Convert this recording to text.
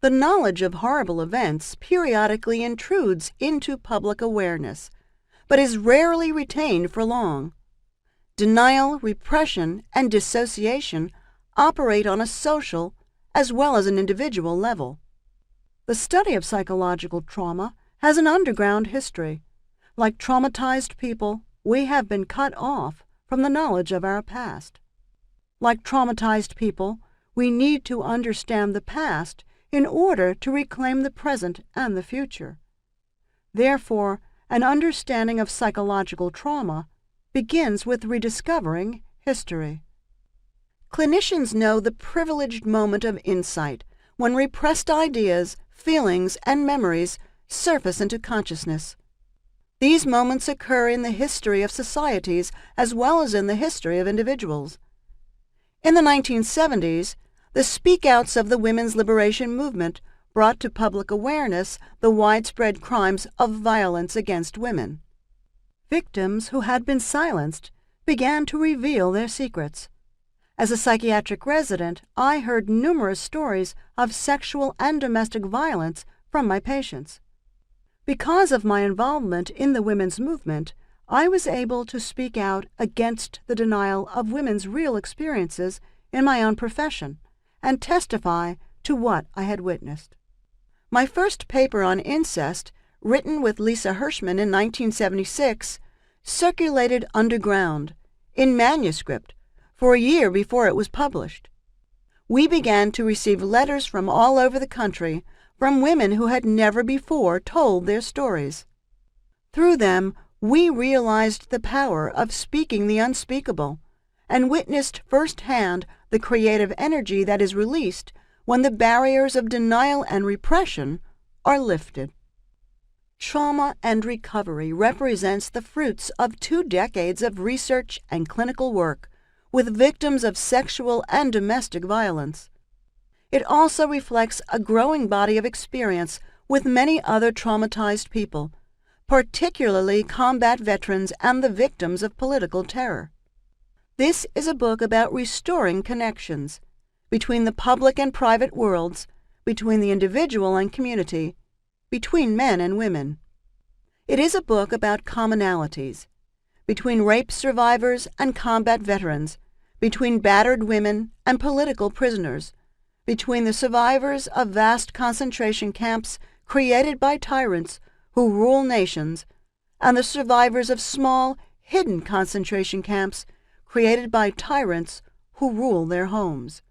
The knowledge of horrible events periodically intrudes into public awareness, but is rarely retained for long. Denial, repression, and dissociation operate on a social as well as an individual level. The study of psychological trauma has an underground history. Like traumatized people, we have been cut off from the knowledge of our past. Like traumatized people, we need to understand the past in order to reclaim the present and the future. Therefore, an understanding of psychological trauma begins with rediscovering history. Clinicians know the privileged moment of insight when repressed ideas, feelings, and memories surface into consciousness. These moments occur in the history of societies as well as in the history of individuals. In the 1970s, the speak-outs of the women's liberation movement brought to public awareness the widespread crimes of violence against women. Victims who had been silenced began to reveal their secrets. As a psychiatric resident, I heard numerous stories of sexual and domestic violence from my patients. Because of my involvement in the women's movement, I was able to speak out against the denial of women's real experiences in my own profession and testify to what I had witnessed. My first paper on incest, written with Lisa Hirschman in 1976, circulated underground, in manuscript, for a year before it was published. We began to receive letters from all over the country from women who had never before told their stories. Through them, we realized the power of speaking the unspeakable and witnessed firsthand the creative energy that is released when the barriers of denial and repression are lifted. Trauma and recovery represents the fruits of 2 decades of research and clinical work with victims of sexual and domestic violence. It also reflects a growing body of experience with many other traumatized people, particularly combat veterans and the victims of political terror. This is a book about restoring connections between the public and private worlds, between the individual and community, between men and women. It is a book about commonalities between rape survivors and combat veterans, between battered women and political prisoners, between the survivors of vast concentration camps created by tyrants who rule nations and the survivors of small, hidden concentration camps created by tyrants who rule their homes.